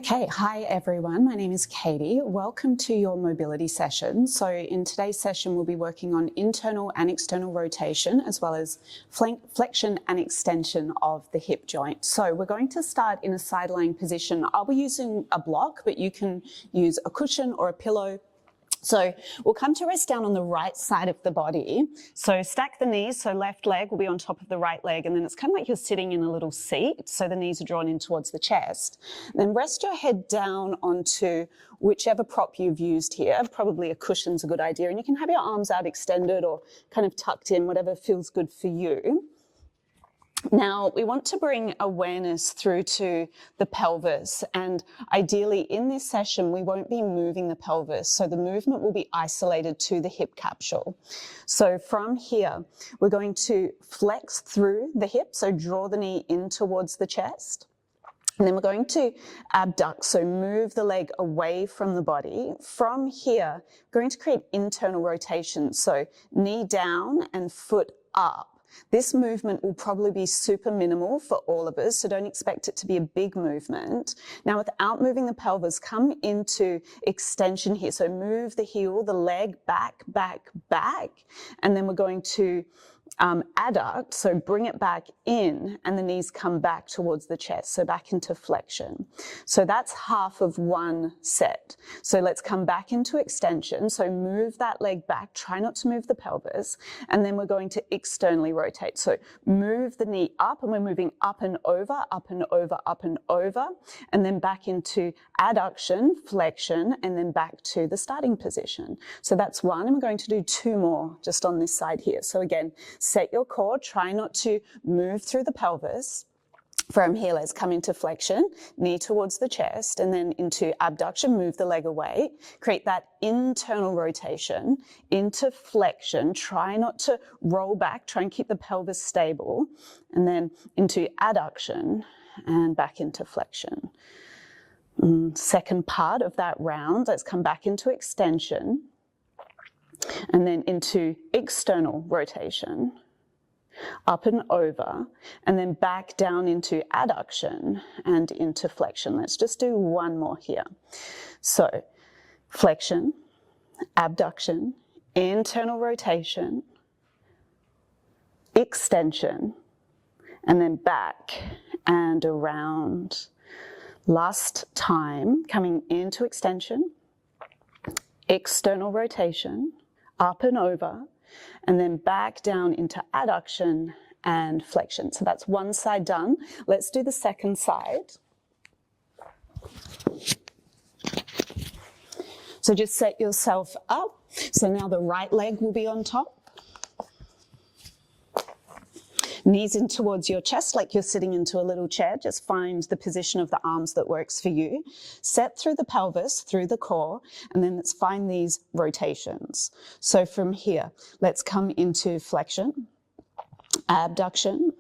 Okay, hi everyone, my name is Katie. Welcome to your mobility session. So in today's session, we'll be working on internal and external rotation, as well as flexion and extension of the hip joint. So we're going to start in a side lying position. I'll be using a block, but you can use a cushion or a pillow. So we'll come to rest down on the right side of the body. So stack the knees, so left leg will be on top of the right leg, and then it's kind of like you're sitting in a little seat, so the knees are drawn in towards the chest. Then rest your head down onto whichever prop you've used here. Probably a cushion's a good idea, and you can have your arms out extended or kind of tucked in, whatever feels good for you. Now, we want to bring awareness through to the pelvis, and ideally in this session, we won't be moving the pelvis, so the movement will be isolated to the hip capsule. So from here, we're going to flex through the hip, so draw the knee in towards the chest. And then we're going to abduct, so move the leg away from the body. From here, we're going to create internal rotation, so knee down and foot up. This movement will probably be super minimal for all of us, so don't expect it to be a big movement. Now, without moving the pelvis, come into extension here. So move the heel, the leg back, back, back, and then we're going to adduct, so bring it back in, and the knees come back towards the chest, so back into flexion. So that's half of one set. So let's come back into extension, so move that leg back, try not to move the pelvis, and then we're going to externally rotate. So move the knee up, and we're moving up and over, up and over, up and over, and then back into adduction, flexion, and then back to the starting position. So that's one, and we're going to do two more just on this side here. So again, set your core, try not to move through the pelvis. From here, let's come into flexion, knee towards the chest, and then into abduction, move the leg away, create that internal rotation, into flexion, try not to roll back, try and keep the pelvis stable, and then into adduction and back into flexion. Second part of that round, let's come back into extension, and then into external rotation, up and over, and then back down into adduction and into flexion. Let's just do one more here. So flexion, abduction, internal rotation, extension, and then back and around. Last time, coming into extension, external rotation, up and over, and then back down into adduction and flexion. So that's one side done. Let's do the second side. So just set yourself up. So now the right leg will be on top. Knees in towards your chest like you're sitting into a little chair. Just find the position of the arms that works for you. Set through the pelvis, through the core, and then let's find these rotations. So from here, let's come into flexion, abduction,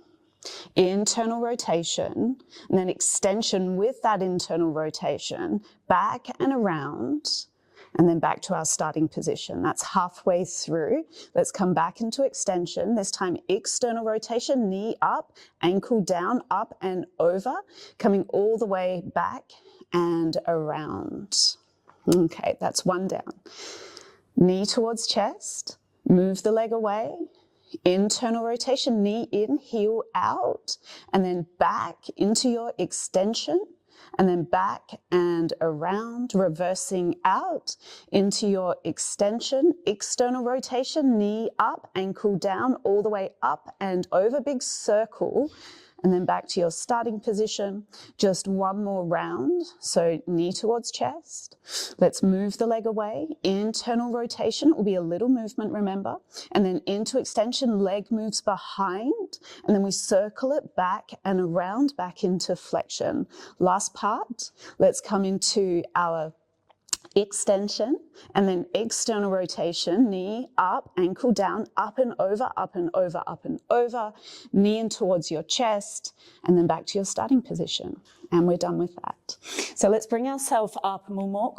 internal rotation, and then extension with that internal rotation, back and around, and then back to our starting position. That's halfway through. Let's come back into extension. This time, external rotation, knee up, ankle down, up and over, coming all the way back and around. Okay, that's one down. Knee towards chest, move the leg away, internal rotation, knee in, heel out, and then back into your extension, and then back and around, reversing out into your extension, external rotation, knee up, ankle down, all the way up and over, big circle, and then back to your starting position. Just one more round, so knee towards chest. Let's move the leg away, internal rotation, it will be a little movement, remember, and then into extension, leg moves behind, and then we circle it back and around, back into flexion. Last part, let's come into our extension, and then external rotation, knee up, ankle down, up and over, up and over, up and over, knee in towards your chest, and then back to your starting position. And we're done with that. So let's bring ourselves up and we'll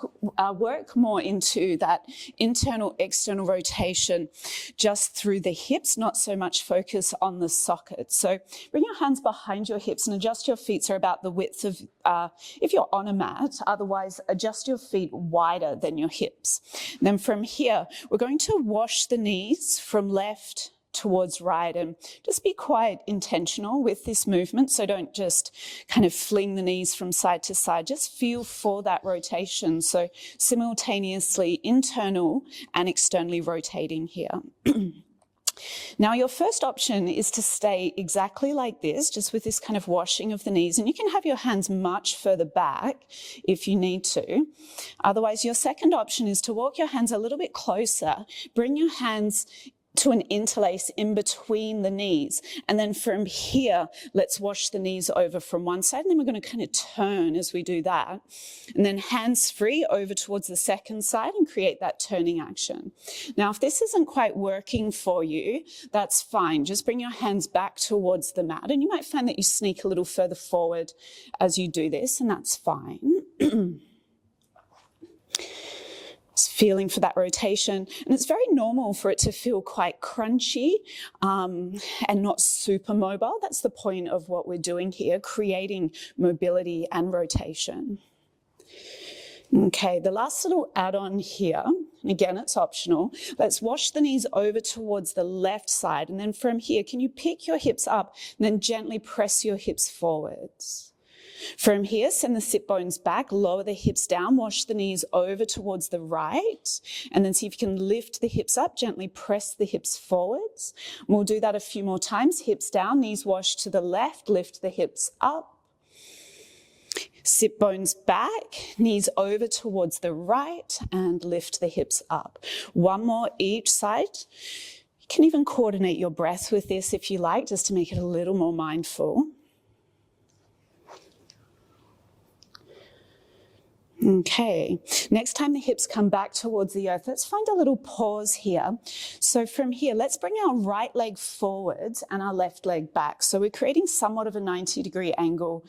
work more into that internal, external rotation just through the hips, not so much focus on the socket. So bring your hands behind your hips and adjust your feet so about the width of, if you're on a mat, otherwise adjust your feet wider than your hips. And then from here, we're going to wash the knees from left towards right, and just be quite intentional with this movement. So don't just kind of fling the knees from side to side, just feel for that rotation. So simultaneously internal and externally rotating here. Now your first option is to stay exactly like this, just with this kind of washing of the knees, and you can have your hands much further back if you need to. Otherwise, your second option is to walk your hands a little bit closer, bring your hands to an interlace in between the knees. And then from here, let's wash the knees over from one side. And then we're going to kind of turn as we do that. And then hands free over towards the second side and create that turning action. Now, if this isn't quite working for you, that's fine. Just bring your hands back towards the mat. And you might find that you sneak a little further forward as you do this, and that's fine. Feeling for that rotation, and it's very normal for it to feel quite crunchy and not super mobile. That's the point of what we're doing here, creating mobility and rotation. Okay, the last little add-on here, and again, it's optional. Let's wash the knees over towards the left side, and then from here, can you pick your hips up and then gently press your hips forwards? From here, send the sit bones back, lower the hips down, wash the knees over towards the right, and then see if you can lift the hips up, gently press the hips forwards. And we'll do that a few more times. Hips down, knees wash to the left, lift the hips up. Sit bones back, knees over towards the right, and lift the hips up. One more each side. You can even coordinate your breath with this if you like, just to make it a little more mindful. Okay, next time the hips come back towards the earth, let's find a little pause here. So from here, let's bring our right leg forwards and our left leg back. So we're creating somewhat of a 90-degree angle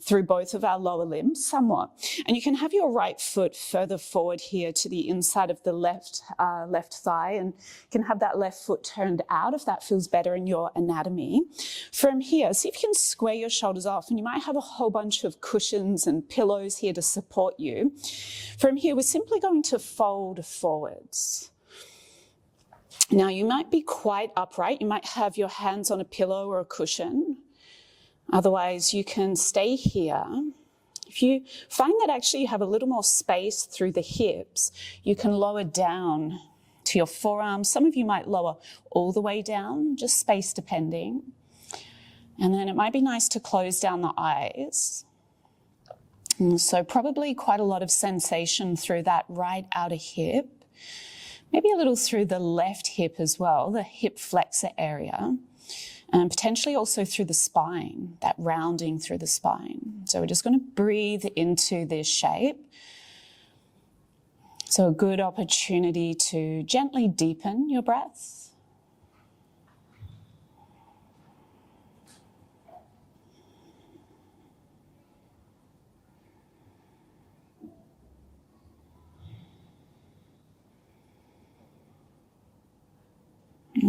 through both of our lower limbs, somewhat. And you can have your right foot further forward here to the inside of the left thigh, and you can have that left foot turned out if that feels better in your anatomy. From here, see if you can square your shoulders off, and you might have a whole bunch of cushions and pillows here to support you. From here, we're simply going to fold forwards. Now, you might be quite upright. You might have your hands on a pillow or a cushion. Otherwise, you can stay here. If you find that actually you have a little more space through the hips, you can lower down to your forearms. Some of you might lower all the way down, just space depending. And then it might be nice to close down the eyes. So probably quite a lot of sensation through that right outer hip, maybe a little through the left hip as well, the hip flexor area, and potentially also through the spine, that rounding through the spine. So we're just going to breathe into this shape. So a good opportunity to gently deepen your breath.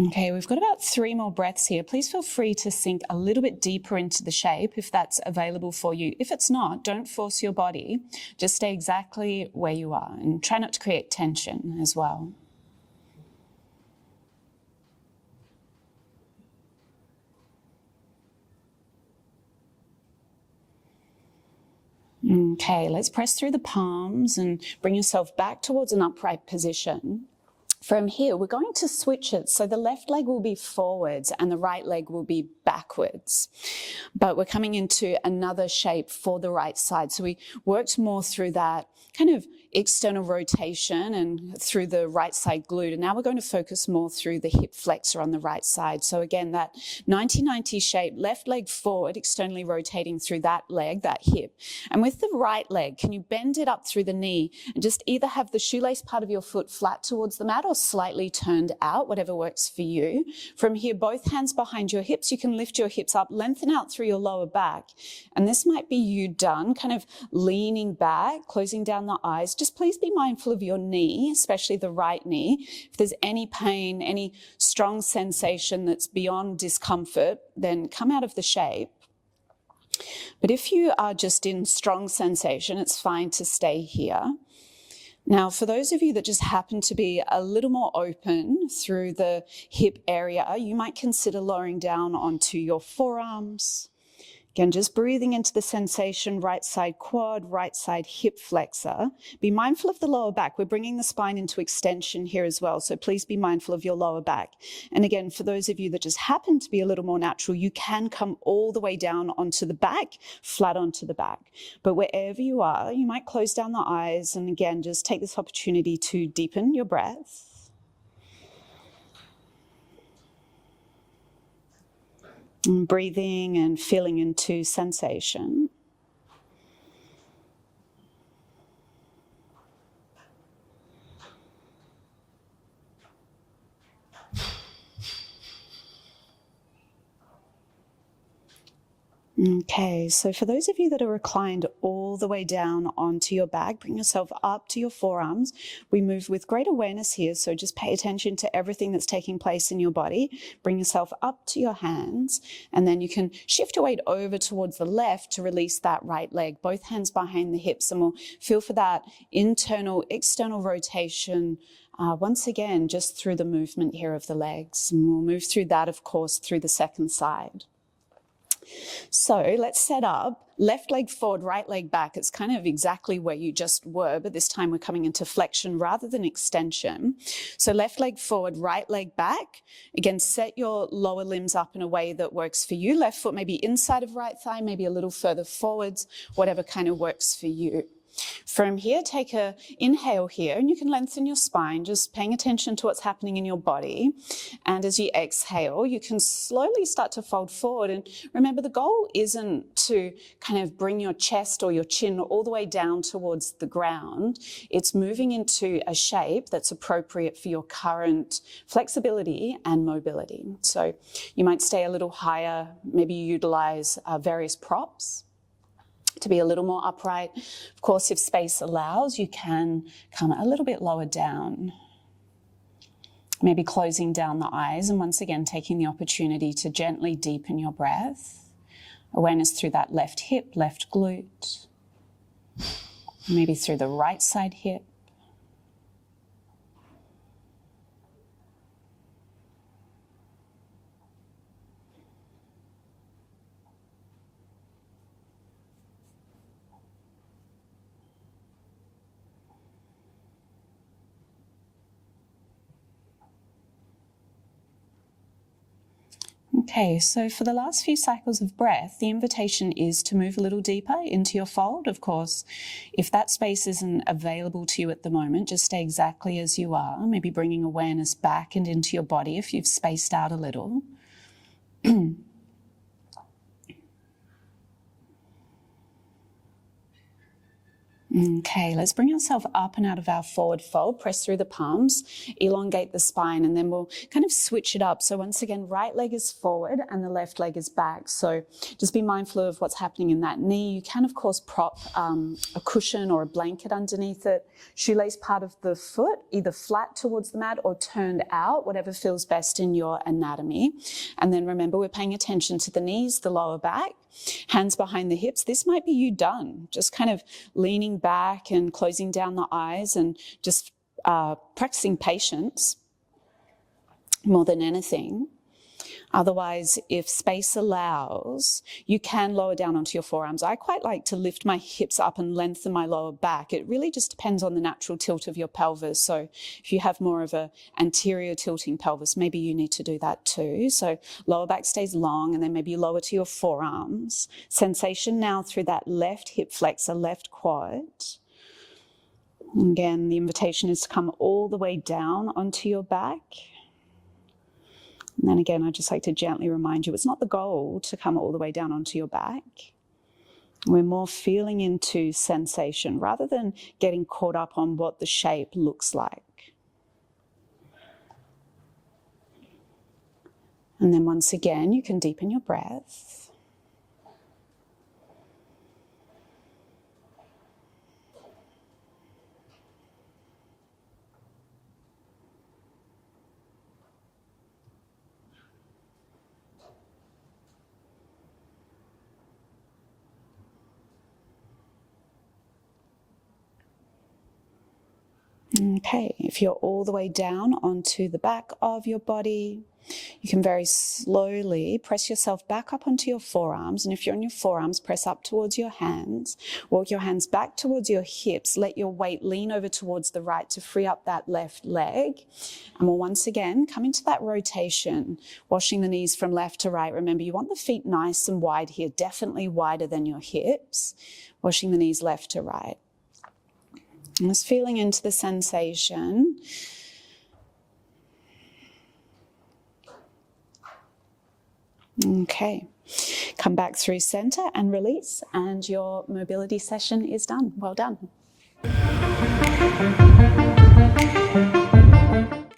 Okay, we've got about 3 more breaths here. Please feel free to sink a little bit deeper into the shape if that's available for you. If it's not, don't force your body. Just stay exactly where you are and try not to create tension as well. Okay, let's press through the palms and bring yourself back towards an upright position. From here, we're going to switch it. So the left leg will be forwards and the right leg will be backwards. But we're coming into another shape for the right side. So we worked more through that kind of external rotation and through the right side glute. And now we're going to focus more through the hip flexor on the right side. So again, that 90-90 shape, left leg forward, externally rotating through that leg, that hip. And with the right leg, can you bend it up through the knee and just either have the shoelace part of your foot flat towards the mat, or slightly turned out, whatever works for you. From here, both hands behind your hips. You can lift your hips up, lengthen out through your lower back. And this might be you done, kind of leaning back, closing down the eyes. Just please be mindful of your knee, especially the right knee. If there's any pain, any strong sensation that's beyond discomfort, then come out of the shape. But if you are just in strong sensation, it's fine to stay here. Now, for those of you that just happen to be a little more open through the hip area, you might consider lowering down onto your forearms. Again, just breathing into the sensation, right side quad, right side hip flexor. Be mindful of the lower back. We're bringing the spine into extension here as well, so please be mindful of your lower back. And again, for those of you that just happen to be a little more natural, you can come all the way down onto the back, flat onto the back. But wherever you are, you might close down the eyes and again, just take this opportunity to deepen your breath. And breathing and feeling into sensation. Okay, so for those of you that are reclined all the way down onto your back, bring yourself up to your forearms. We move with great awareness here, so just pay attention to everything that's taking place in your body. Bring yourself up to your hands, and then you can shift your weight over towards the left to release that right leg. Both hands behind the hips, and we'll feel for that internal, external rotation once again, just through the movement here of the legs. And we'll move through that, of course, through the second side. So let's set up, left leg forward, right leg back. It's kind of exactly where you just were, but this time we're coming into flexion rather than extension. So left leg forward, right leg back. Again, set your lower limbs up in a way that works for you. Left foot maybe inside of right thigh, maybe a little further forwards, whatever kind of works for you. From here, take an inhale here, and you can lengthen your spine, just paying attention to what's happening in your body. And as you exhale, you can slowly start to fold forward. And remember, the goal isn't to kind of bring your chest or your chin all the way down towards the ground. It's moving into a shape that's appropriate for your current flexibility and mobility. So you might stay a little higher, maybe utilize various props to be a little more upright. Of course, if space allows, you can come a little bit lower down. Maybe closing down the eyes and once again taking the opportunity to gently deepen your breath. Awareness through that left hip, left glute. Maybe through the right side hip. Okay, so for the last few cycles of breath, the invitation is to move a little deeper into your fold. Of course, if that space isn't available to you at the moment, just stay exactly as you are, maybe bringing awareness back and into your body if you've spaced out a little. Okay, let's bring ourselves up and out of our forward fold, press through the palms, elongate the spine, and then we'll kind of switch it up. So once again, right leg is forward and the left leg is back. So just be mindful of what's happening in that knee. You can, of course, prop a cushion or a blanket underneath it. Shoelace part of the foot, either flat towards the mat or turned out, whatever feels best in your anatomy. And then remember, we're paying attention to the knees, the lower back, hands behind the hips. This might be you done, just kind of leaning back and closing down the eyes and just practicing patience more than anything. Otherwise, if space allows, you can lower down onto your forearms. I quite like to lift my hips up and lengthen my lower back. It really just depends on the natural tilt of your pelvis. So if you have more of a anterior tilting pelvis, maybe you need to do that too. So lower back stays long, and then maybe you lower to your forearms. Sensation now through that left hip flexor, left quad. Again, the invitation is to come all the way down onto your back. And then again, I'd just like to gently remind you, it's not the goal to come all the way down onto your back. We're more feeling into sensation rather than getting caught up on what the shape looks like. And then once again, you can deepen your breath. Okay, if you're all the way down onto the back of your body, you can very slowly press yourself back up onto your forearms. And if you're on your forearms, press up towards your hands. Walk your hands back towards your hips. Let your weight lean over towards the right to free up that left leg. And we'll once again come into that rotation, washing the knees from left to right. Remember, you want the feet nice and wide here, definitely wider than your hips. Washing the knees left to right. And just feeling into the sensation. Okay, come back through center and release, and your mobility session is done. Well done.